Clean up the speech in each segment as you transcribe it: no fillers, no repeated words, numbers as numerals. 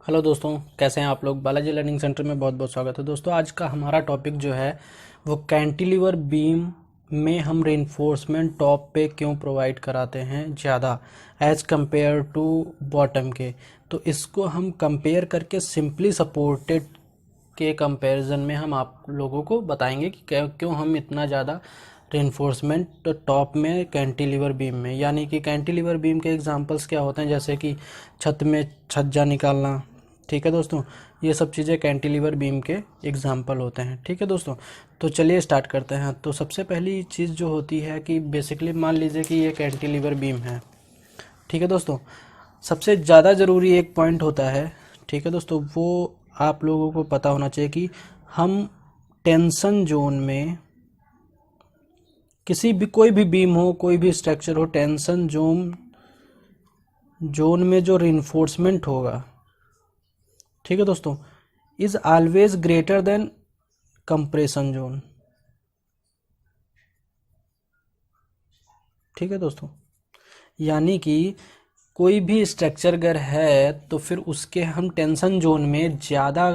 Hello दोस्तों, कैसे हैं आप लोग। बालाजी लर्निंग सेंटर में बहुत बहुत स्वागत है। दोस्तों, आज का हमारा टॉपिक जो है वो कैंटिलीवर बीम में हम रेनफोर्समेंट टॉप पे क्यों प्रोवाइड कराते हैं ज़्यादा एज़ कंपेयर टू बॉटम के। तो इसको हम कंपेयर करके सिंपली सपोर्टेड के कंपैरिजन में हम आप लोगों को बताएंगे कि क्यों हम इतना ज़्यादा रेनफोर्समेंट टॉप में कैंटिलीवर बीम में, यानी कि कैंटिलीवर बीम के एग्जांपल्स क्या होते हैं, जैसे कि छत में छज्जा निकालना। ठीक है दोस्तों, ये सब चीज़ें कैंटिलीवर बीम के एग्जांपल होते हैं। ठीक है दोस्तों, तो चलिए स्टार्ट करते हैं। तो सबसे पहली चीज़ जो होती है कि बेसिकली मान लीजिए कि ये कैंटिलीवर बीम है। ठीक है दोस्तों, सबसे ज़्यादा ज़रूरी एक पॉइंट होता है, ठीक है दोस्तों, वो आप लोगों को पता होना चाहिए कि हम टेंशन जोन में किसी भी कोई भी बीम हो, कोई भी स्ट्रक्चर हो, टेंशन जोन में जो रिइंफोर्समेंट होगा, ठीक है दोस्तों, is always greater than compression zone. ठीक है दोस्तों, यानी कि कोई भी स्ट्रक्चर अगर है तो फिर उसके हम टेंशन जोन में ज़्यादा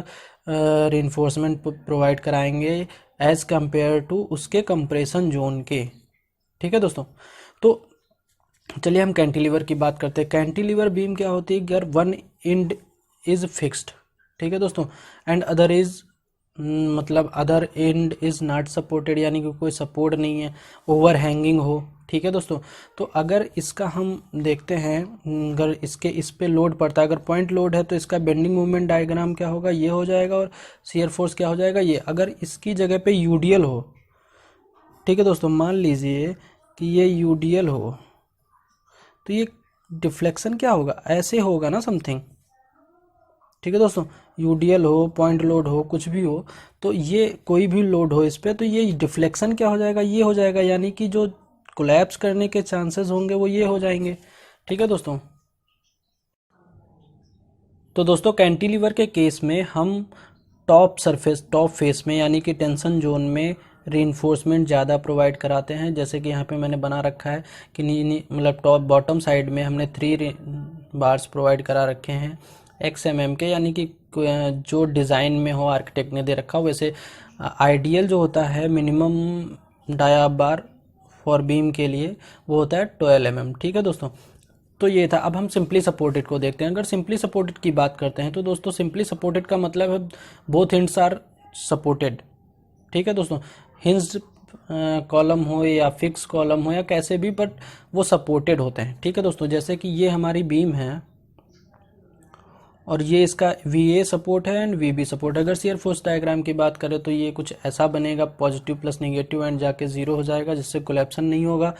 रेनफोर्समेंट प्रोवाइड कराएंगे एज कंपेयर टू उसके कंप्रेशन जोन के। ठीक है दोस्तों, तो चलिए हम कैंटिलीवर की बात करते हैं। कैंटिलीवर बीम क्या होती है, अगर वन एंड इज फिक्स्ड, ठीक है दोस्तों, एंड अदर इज मतलब other and is not supported, यानी कि कोई सपोर्ट नहीं है, ओवर हैंगिंग हो। ठीक है दोस्तों, तो अगर इसका हम देखते हैं, अगर इसके इस पे लोड पड़ता है, अगर पॉइंट लोड है तो इसका बेंडिंग मोमेंट डायग्राम क्या होगा, ये हो जाएगा, और शियर फोर्स क्या हो जाएगा, ये। अगर इसकी जगह पे यूडीएल हो, ठीक है दोस्तों, मान लीजिए कि ये यूडीएल हो, तो ये डिफ्लेक्शन क्या होगा, ऐसे होगा ना समथिंग। ठीक है दोस्तों, यूडीएल हो, पॉइंट लोड हो, कुछ भी हो, तो ये कोई भी लोड हो इस पे, तो ये डिफ्लेक्शन क्या हो जाएगा, ये हो जाएगा, यानी कि जो कोलैप्स करने के चांसेस होंगे वो ये हो जाएंगे। ठीक है दोस्तों, तो दोस्तों कैंटिलीवर के केस में हम टॉप फेस में, यानी कि टेंशन जोन में रीइंफोर्समेंट ज़्यादा प्रोवाइड कराते हैं। जैसे कि यहाँ पे मैंने बना रखा है कि मतलब टॉप बॉटम साइड में हमने 3 बार्स प्रोवाइड करा रखे हैं XMM के, यानी कि जो डिज़ाइन में हो, आर्किटेक्ट ने दे रखा हो। वैसे आइडियल जो होता है minimum dia bar for beam के लिए वो होता है 12 mm। ठीक है दोस्तों, तो ये था। अब हम सिंपली सपोर्टेड को देखते हैं। अगर सिंपली सपोर्टेड की बात करते हैं तो दोस्तों सिंपली सपोर्टेड का मतलब है बोथ एंड्स आर सपोर्टेड। ठीक है दोस्तों, हिंज्ड कॉलम हो या फिक्स कॉलम हो या कैसे भी, बट वो सपोर्टेड होते हैं। ठीक है दोस्तों, जैसे कि ये हमारी बीम है और ये इसका VA सपोर्ट है एंड VB सपोर्ट है। अगर शियर फोर्स डायग्राम की बात करें तो ये कुछ ऐसा बनेगा, पॉजिटिव प्लस नेगेटिव एंड जाके 0 हो जाएगा, जिससे कोलैप्सन नहीं होगा।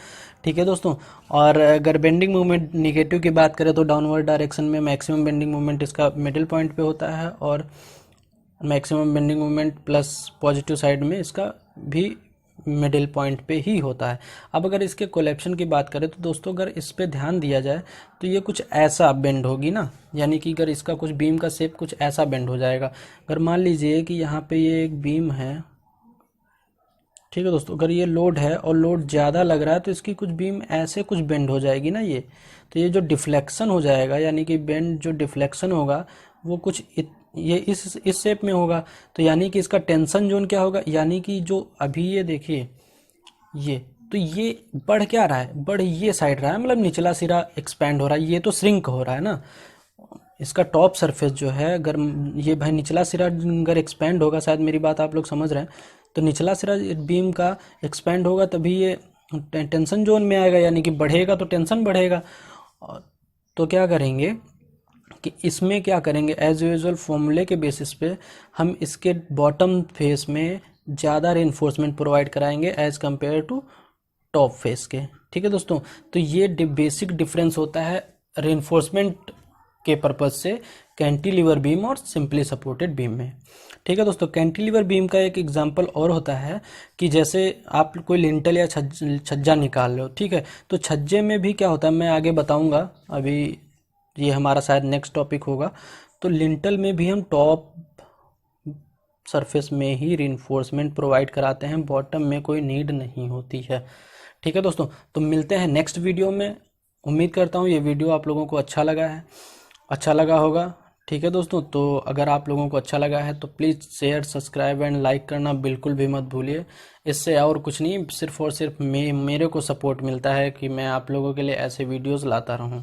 ठीक है दोस्तों, और अगर बेंडिंग मोमेंट नेगेटिव की बात करें तो डाउनवर्ड डायरेक्शन में मैक्सिमम बेंडिंग मोमेंट इसका मिडिल पॉइंट पे होता है, और maximum bending moment plus positive side में इसका भी मिडिल पॉइंट पे ही होता है। अब अगर इसके कोलेप्शन की बात करें तो दोस्तों अगर इस पे ध्यान दिया जाए तो ये कुछ ऐसा बेंड होगी ना, यानी कि अगर इसका कुछ बीम का शेप कुछ ऐसा बेंड हो जाएगा। अगर मान लीजिए कि यहाँ पे ये एक बीम है, ठीक है दोस्तों, अगर ये लोड है और लोड ज़्यादा लग रहा है तो इसकी कुछ बीम ऐसे कुछ बेंड हो जाएगी ना, ये। तो ये जो डिफ्लेक्शन हो जाएगा, यानी कि बेंड जो डिफ्लेक्शन होगा वो कुछ ये इस शेप में होगा। तो यानी कि इसका टेंशन जोन क्या होगा, यानी कि जो अभी ये देखिए ये, तो ये बढ़ क्या रहा है, बढ़ ये साइड रहा है, मतलब निचला सिरा एक्सपैंड हो रहा है, ये तो श्रिंक हो रहा है ना। इसका टॉप सरफेस जो है, अगर ये भाई निचला सिरा अगर एक्सपैंड होगा, शायद मेरी बात आप लोग समझ रहे हैं, तो निचला सिरा बीम का एक्सपैंड होगा तभी ये टेंशन जोन में आएगा, यानी कि बढ़ेगा तो टेंशन बढ़ेगा। तो क्या करेंगे कि इसमें क्या करेंगे, एज यूजुअल फॉर्मूले के बेसिस पे हम इसके बॉटम फेस में ज़्यादा रेनफोर्समेंट प्रोवाइड कराएंगे as compare to top face के। ठीक है दोस्तों, तो ये बेसिक डिफरेंस होता है रेनफोर्समेंट के पर्पज से कैंटिलीवर बीम और सिंपली सपोर्टेड बीम में। ठीक है दोस्तों, कैंटिलीवर बीम का एक एग्जांपल और होता है कि जैसे आप कोई लिंटल या छज्जा निकाल रहे हो, ठीक है, तो छज्जे में भी क्या होता है मैं आगे बताऊंगा, अभी ये हमारा शायद नेक्स्ट टॉपिक होगा। तो लिंटल में भी हम टॉप सरफेस में ही रिइंफोर्समेंट प्रोवाइड कराते हैं, बॉटम में कोई नीड नहीं होती है। ठीक है दोस्तों, तो मिलते हैं नेक्स्ट वीडियो में। उम्मीद करता हूँ ये वीडियो आप लोगों को अच्छा लगा होगा। ठीक है दोस्तों, तो अगर आप लोगों को अच्छा लगा है तो please share subscribe and like करना बिल्कुल भी मत भूलिए। इससे और कुछ नहीं, सिर्फ और सिर्फ मेरे को सपोर्ट मिलता है कि मैं आप लोगों के लिए ऐसे वीडियोस लाता रहूं।